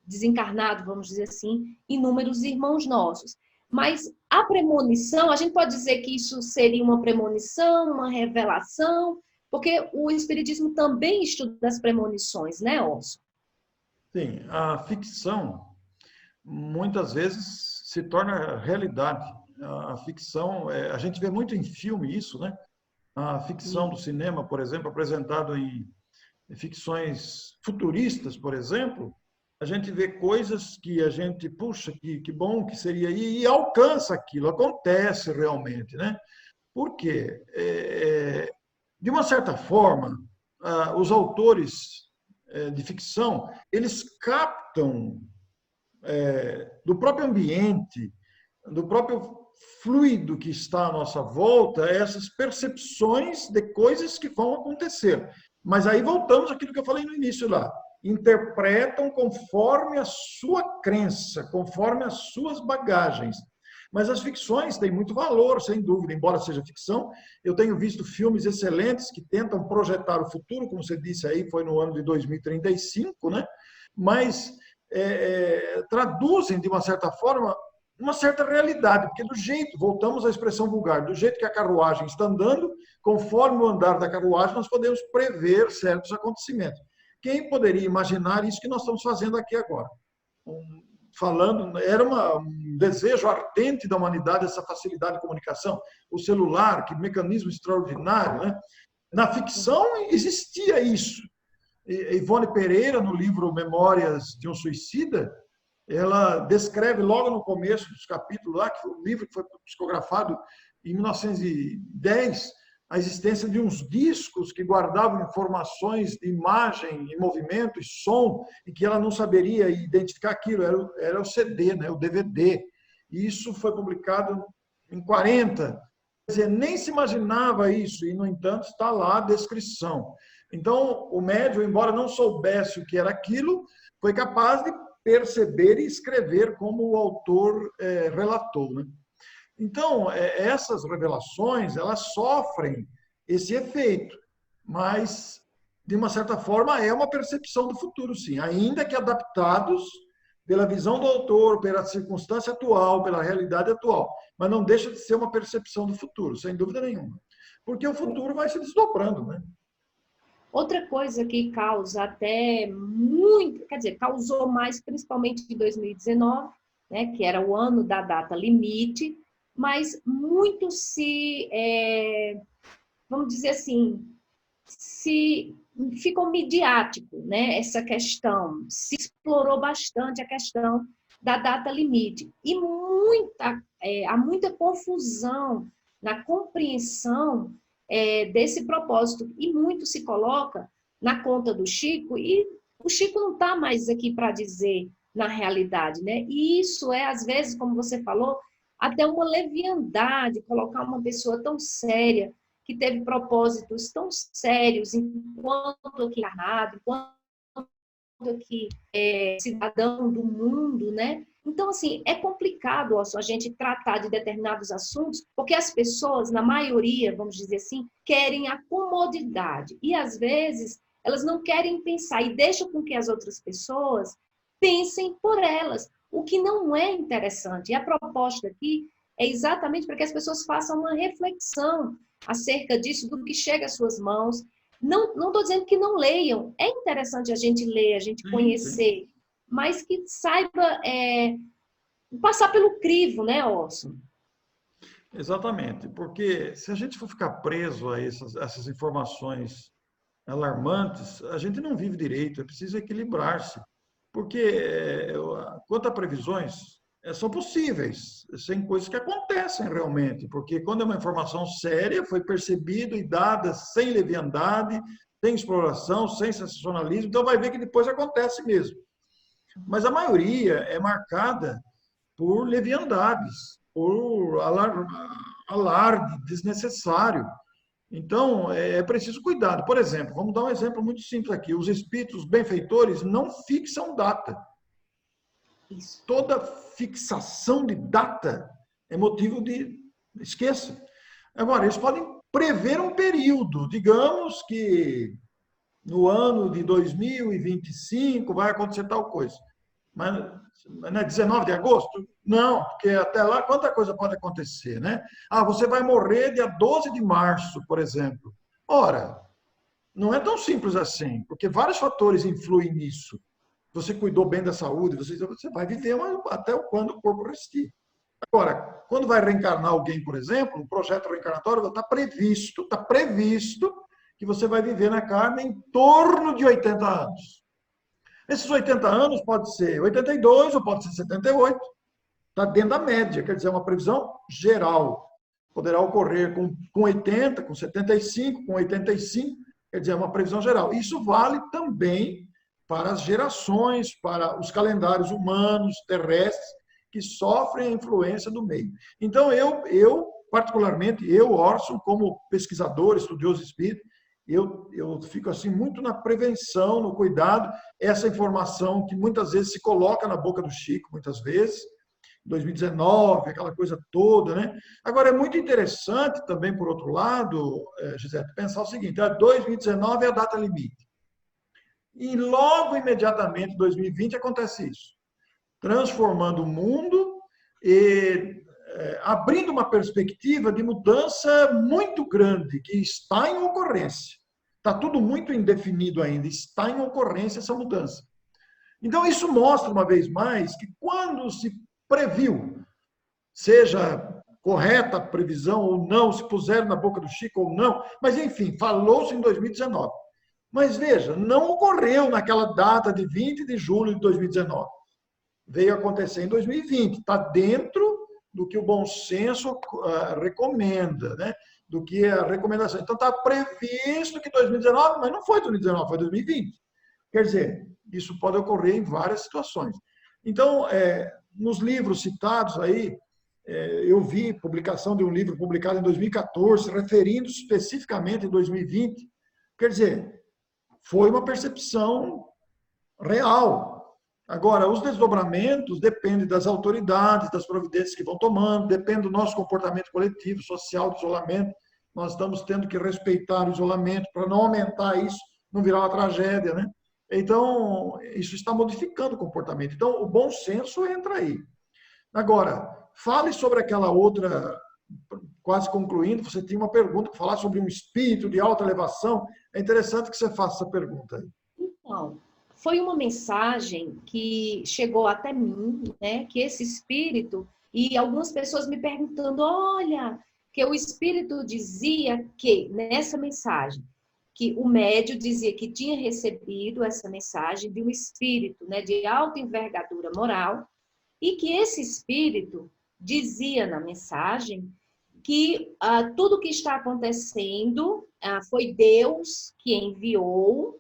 desencarnado, vamos dizer assim, inúmeros irmãos nossos. Mas a premonição, a gente pode dizer que isso seria uma premonição, uma revelação, porque o Espiritismo também estuda as premonições, né, Orson? Sim, a ficção muitas vezes se torna realidade. A ficção, a gente vê muito em filme isso, né? A ficção do cinema, por exemplo, apresentado em ficções futuristas, por exemplo, a gente vê coisas que a gente, puxa, que bom que seria, e alcança aquilo, acontece realmente, né? Por quê? De uma certa forma, os autores de ficção, eles captam do próprio ambiente, do próprio fluido que está à nossa volta, essas percepções de coisas que vão acontecer. Mas aí voltamos àquilo que eu falei no início lá. Interpretam conforme a sua crença, conforme as suas bagagens. Mas as ficções têm muito valor, sem dúvida, embora seja ficção. Eu tenho visto filmes excelentes que tentam projetar o futuro, como você disse aí, foi no ano de 2035, né? Mas traduzem, de uma certa forma, uma certa realidade, porque do jeito, voltamos à expressão vulgar, do jeito que a carruagem está andando, conforme o andar da carruagem, nós podemos prever certos acontecimentos. Quem poderia imaginar isso que nós estamos fazendo aqui agora? Falando, era um desejo ardente da humanidade, essa facilidade de comunicação, o celular, que mecanismo extraordinário, né? Na ficção existia isso. Ivone Pereira, no livro Memórias de um Suicida, ela descreve logo no começo dos capítulos lá, que foi um livro que foi psicografado em 1910, a existência de uns discos que guardavam informações de imagem, e movimento e som, e que ela não saberia identificar aquilo, era o CD, né, o DVD. E isso foi publicado em 40. Quer dizer, nem se imaginava isso, e, no entanto, está lá a descrição. Então, o médium, embora não soubesse o que era aquilo, foi capaz de perceber e escrever como o autor relatou, né? Então, essas revelações, elas sofrem esse efeito, mas, de uma certa forma, é uma percepção do futuro, sim, ainda que adaptados pela visão do autor, pela circunstância atual, pela realidade atual, mas não deixa de ser uma percepção do futuro, sem dúvida nenhuma. porque o futuro vai se desdobrando, né? Outra coisa que causa até muito, quer dizer, causou mais principalmente em 2019, né, que era o ano da data limite, mas muito vamos dizer assim, se ficou midiático, né, essa questão, se explorou bastante a questão da data limite. E há muita confusão na compreensão desse propósito, e muito se coloca na conta do Chico, e o Chico não está mais aqui para dizer na realidade, né? E isso às vezes, como você falou, até uma leviandade, colocar uma pessoa tão séria, que teve propósitos tão sérios, enquanto aqui encarnado, enquanto aqui cidadão do mundo, né? Então, assim, é complicado, Orson, a gente tratar de determinados assuntos, porque as pessoas, na maioria, vamos dizer assim, querem a comodidade. E, às vezes, elas não querem pensar e deixam com que as outras pessoas pensem por elas, o que não é interessante. E a proposta aqui é exatamente para que as pessoas façam uma reflexão acerca disso, do que chega às suas mãos. Não estou dizendo que não leiam. É interessante a gente ler, a gente conhecer, mas que saiba passar pelo crivo, né, Orson? Exatamente, porque se a gente for ficar preso a essas informações alarmantes, a gente não vive direito, é preciso equilibrar-se. Porque, quanto a previsões, são possíveis, sem coisas que acontecem realmente, porque quando é uma informação séria, foi percebido e dada sem leviandade, sem exploração, sem sensacionalismo, então vai ver que depois acontece mesmo. Mas a maioria é marcada por leviandades, por alarde desnecessário. Então, é preciso cuidado. Por exemplo, vamos dar um exemplo muito simples aqui. Os espíritos benfeitores não fixam data. Isso. Toda fixação de data é motivo de... Esqueça. Agora, eles podem prever um período. Digamos que no ano de 2025 vai acontecer tal coisa. Mas não é 19 de agosto? Não, porque até lá quanta coisa pode acontecer, né? Ah, você vai morrer dia 12 de março, por exemplo. Ora, não é tão simples assim, porque vários fatores influem nisso. Você cuidou bem da saúde, você vai viver até quando o corpo resistir. Agora, quando vai reencarnar alguém, por exemplo, um projeto reencarnatório está previsto que você vai viver na carne em torno de 80 anos. Esses 80 anos pode ser 82 ou pode ser 78. Está dentro da média, quer dizer, é uma previsão geral. Poderá ocorrer com 80, com 75, com 85, quer dizer, é uma previsão geral. Isso vale também para as gerações, para os calendários humanos, terrestres, que sofrem a influência do meio. Então, particularmente, Orson, como pesquisador, estudioso espírita, eu fico assim muito na prevenção, no cuidado, essa informação que muitas vezes se coloca na boca do Chico, muitas vezes, 2019, aquela coisa toda, né? Agora, é muito interessante também, por outro lado, Gisele, pensar o seguinte, 2019 é a data limite. E logo, imediatamente, 2020, acontece isso. Transformando o mundo e abrindo uma perspectiva de mudança muito grande, que está em ocorrência. Está tudo muito indefinido ainda, está em ocorrência essa mudança. Então, isso mostra, uma vez mais, que quando se previu, seja correta a previsão ou não, se puseram na boca do Chico ou não, mas, enfim, falou-se em 2019. Mas, veja, não ocorreu naquela data de 20 de julho de 2019. Veio acontecer em 2020. Está dentro do que o bom senso recomenda, né? Do que é a recomendação. Então, está previsto que 2019, mas não foi 2019, foi 2020. Quer dizer, isso pode ocorrer em várias situações. Então, nos livros citados aí, eu vi publicação de um livro publicado em 2014, referindo especificamente em 2020. Quer dizer, foi uma percepção real. Agora, os desdobramentos dependem das autoridades, das providências que vão tomando, depende do nosso comportamento coletivo, social, do isolamento. Nós estamos tendo que respeitar o isolamento para não aumentar isso, não virar uma tragédia, né? Então, isso está modificando o comportamento. Então, o bom senso entra aí. Agora, fale sobre aquela outra quase concluindo, você tinha uma pergunta para falar sobre um espírito de alta elevação. É interessante que você faça essa pergunta aí. Então, foi uma mensagem que chegou até mim, né? Que esse espírito, e algumas pessoas me perguntando, olha, que o espírito dizia que, nessa mensagem, que o médium dizia que tinha recebido essa mensagem de um espírito, né, de alta envergadura moral, e que esse espírito dizia na mensagem que tudo que está acontecendo foi Deus que enviou,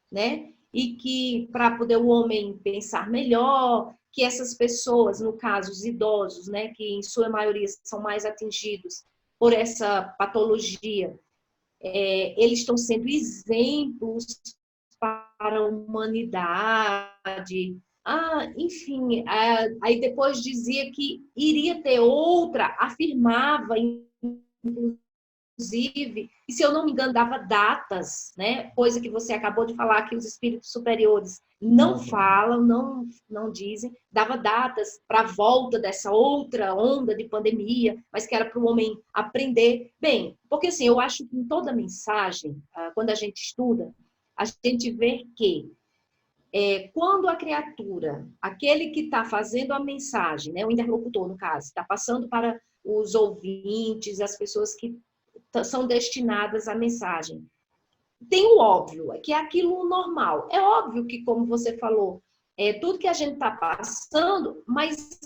né? E que para poder o homem pensar melhor, que essas pessoas, no caso os idosos, né, que em sua maioria são mais atingidos por essa patologia, eles estão sendo exemplos para a humanidade. Enfim, aí depois dizia que iria ter outra, afirmava, inclusive, e se eu não me engano, dava datas, né? Coisa que você acabou de falar que os espíritos superiores não falam, não dizem, dava datas para a volta dessa outra onda de pandemia, mas que era para o homem aprender. Bem, porque assim, eu acho que em toda mensagem, quando a gente estuda, a gente vê que quando a criatura, aquele que está fazendo a mensagem, né, o interlocutor, no caso, está passando para os ouvintes, as pessoas que são destinadas à mensagem. Tem o óbvio, que é aquilo normal. É óbvio que, como você falou, tudo que a gente está passando, mas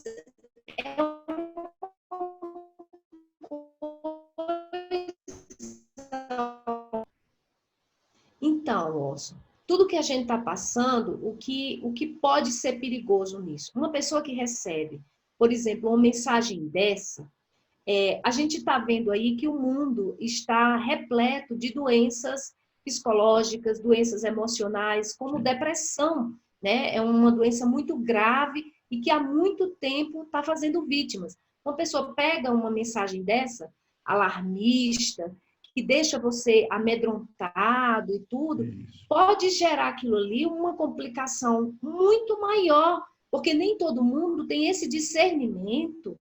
então, Orson, tudo que a gente está passando, o que pode ser perigoso nisso? Uma pessoa que recebe, por exemplo, uma mensagem dessa, a gente está vendo aí que o mundo está repleto de doenças psicológicas, doenças emocionais, como depressão, né? É uma doença muito grave e que há muito tempo está fazendo vítimas. Uma pessoa pega uma mensagem dessa, alarmista, que deixa você amedrontado e tudo, pode gerar aquilo ali uma complicação muito maior, porque nem todo mundo tem esse discernimento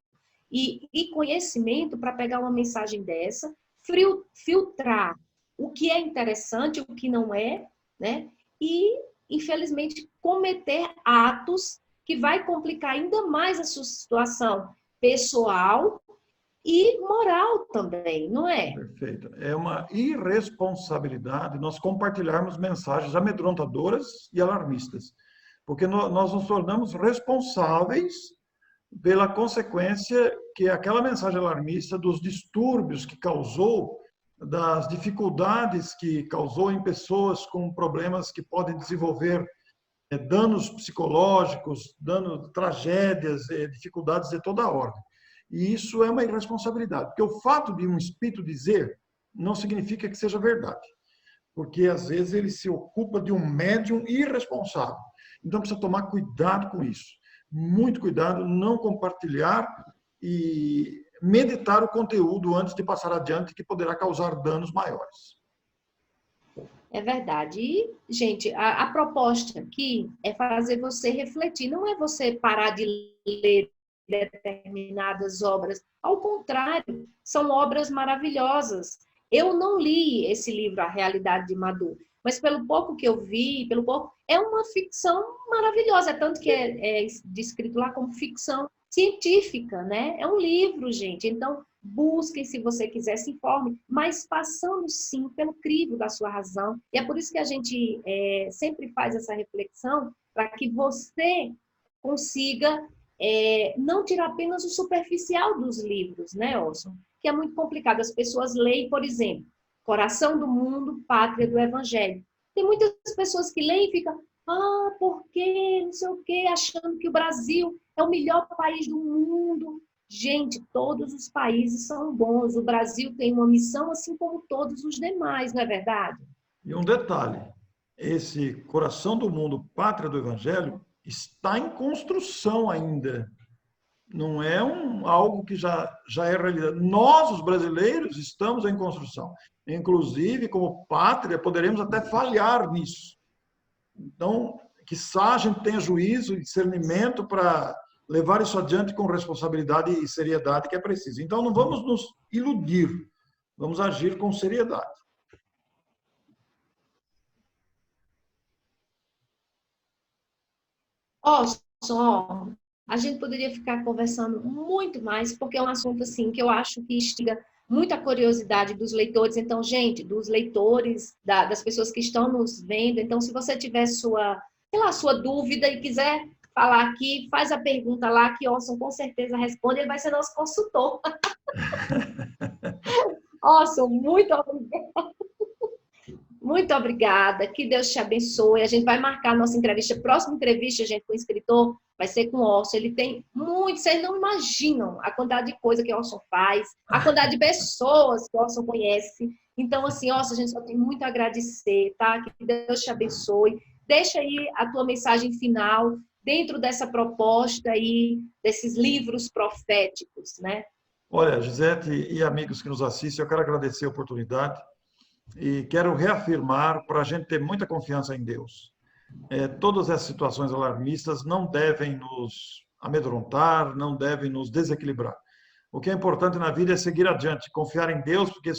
e conhecimento para pegar uma mensagem dessa, filtrar o que é interessante, o que não é, né? E, infelizmente, cometer atos que vai complicar ainda mais a sua situação pessoal e moral também, não é? Perfeito. É uma irresponsabilidade nós compartilharmos mensagens amedrontadoras e alarmistas, porque nós nos tornamos responsáveis pela consequência que aquela mensagem alarmista, dos distúrbios que causou, das dificuldades que causou em pessoas com problemas que podem desenvolver danos psicológicos, tragédias, dificuldades de toda a ordem. E isso é uma irresponsabilidade, porque o fato de um espírito dizer não significa que seja verdade, porque às vezes ele se ocupa de um médium irresponsável. Então precisa tomar cuidado com isso. Muito cuidado, não compartilhar e meditar o conteúdo antes de passar adiante, que poderá causar danos maiores. É verdade. E, gente, a proposta aqui é fazer você refletir, não é você parar de ler determinadas obras. Ao contrário, são obras maravilhosas. Eu não li esse livro, A Realidade de Madhu, mas pelo pouco que eu vi, é uma ficção maravilhosa, tanto que é descrito lá como ficção científica, né? É um livro, gente. Então, busquem, se você quiser, se informe, mas passando sim pelo crivo da sua razão. E é por isso que a gente sempre faz essa reflexão, para que você consiga não tirar apenas o superficial dos livros, né, Orson? Que é muito complicado. As pessoas leem, por exemplo, Coração do Mundo, Pátria do Evangelho. Tem muitas pessoas que leem e ficam, por quê? Não sei o quê, achando que o Brasil é o melhor país do mundo. Gente, todos os países são bons. O Brasil tem uma missão, assim como todos os demais, não é verdade? E um detalhe, esse Coração do Mundo, Pátria do Evangelho, está em construção ainda. Não é algo que já é realidade. Nós, os brasileiros, estamos em construção. Inclusive, como pátria, poderemos até falhar nisso. Então, quiçá a gente tenha juízo e discernimento para levar isso adiante com responsabilidade e seriedade que é preciso. Então, não vamos nos iludir, vamos agir com seriedade. Ó, só, a gente poderia ficar conversando muito mais, porque é um assunto assim que eu acho que instiga muita curiosidade dos leitores. Então, gente, dos leitores, das pessoas que estão nos vendo. Então, se você tiver sua, sei lá, sua dúvida e quiser falar aqui, faz a pergunta lá que Orson com certeza responde, ele vai ser nosso consultor. Orson, muito obrigada, que Deus te abençoe. A gente vai marcar a nossa entrevista. A próxima entrevista, gente, com o escritor, vai ser com o Orson. Ele tem muito, vocês não imaginam a quantidade de coisa que o Orson faz, a quantidade de pessoas que o Orson conhece. Então, assim, Orson, a gente só tem muito a agradecer, tá? Que Deus te abençoe. Deixa aí a tua mensagem final dentro dessa proposta aí, desses livros proféticos, né? Olha, Gisete e amigos que nos assistem, eu quero agradecer a oportunidade e quero reafirmar para a gente ter muita confiança em Deus. Todas essas situações alarmistas não devem nos amedrontar, não devem nos desequilibrar. O que é importante na vida é seguir adiante, confiar em Deus, porque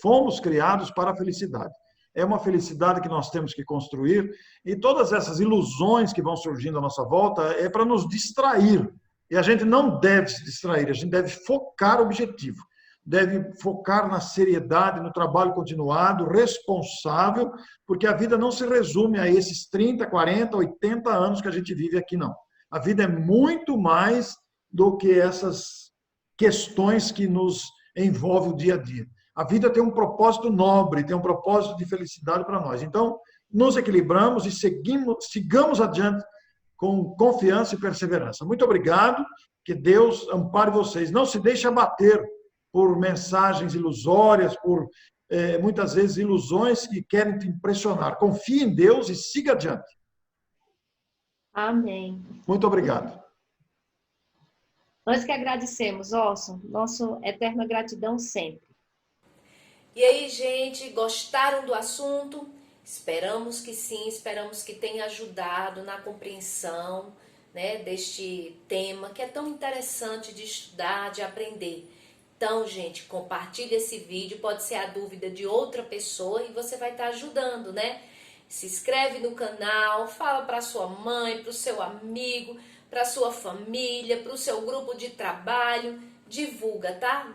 fomos criados para a felicidade. É uma felicidade que nós temos que construir e todas essas ilusões que vão surgindo à nossa volta é para nos distrair. E a gente não deve se distrair, a gente deve focar o objetivo. Deve focar na seriedade, no trabalho continuado, responsável, porque a vida não se resume a esses 30, 40, 80 anos que a gente vive aqui, não. A vida é muito mais do que essas questões que nos envolvem o dia a dia. A vida tem um propósito nobre, tem um propósito de felicidade para nós. Então, nos equilibramos e sigamos adiante com confiança e perseverança. Muito obrigado, que Deus ampare vocês. Não se deixe abater por mensagens ilusórias, por muitas vezes ilusões que querem te impressionar. Confie em Deus e siga adiante. Amém. Muito obrigado. Nós que agradecemos, Orson. Nossa eterna gratidão sempre. E aí, gente, gostaram do assunto? Esperamos que sim, esperamos que tenha ajudado na compreensão, né, deste tema que é tão interessante de estudar, de aprender. Então, gente, compartilhe esse vídeo, pode ser a dúvida de outra pessoa e você vai estar ajudando, né? Se inscreve no canal, fala para sua mãe, para o seu amigo, para sua família, para o seu grupo de trabalho, divulga, tá?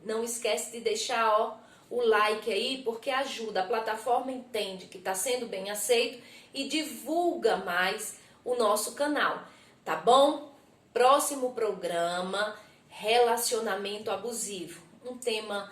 Não esquece de deixar, ó, o like aí, porque ajuda, a plataforma entende que está sendo bem aceito e divulga mais o nosso canal, tá bom? Próximo programa, relacionamento abusivo, um tema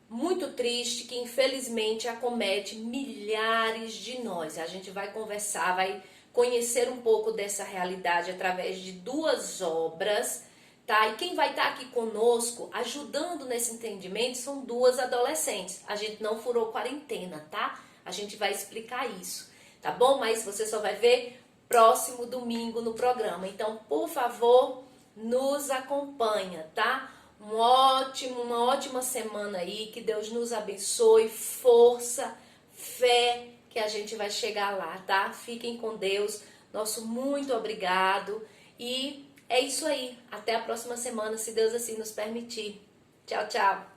muito triste que infelizmente acomete milhares de nós. A gente vai conversar, vai conhecer um pouco dessa realidade através de duas obras, tá? E quem vai estar aqui conosco, ajudando nesse entendimento, são duas adolescentes. A gente não furou quarentena, tá? A gente vai explicar isso, tá bom? Mas você só vai ver próximo domingo no programa. Então, por favor, nos acompanha, tá? Uma ótima semana aí, que Deus nos abençoe, força, fé, que a gente vai chegar lá, tá? Fiquem com Deus, nosso muito obrigado e é isso aí, até a próxima semana, se Deus assim nos permitir. Tchau, tchau!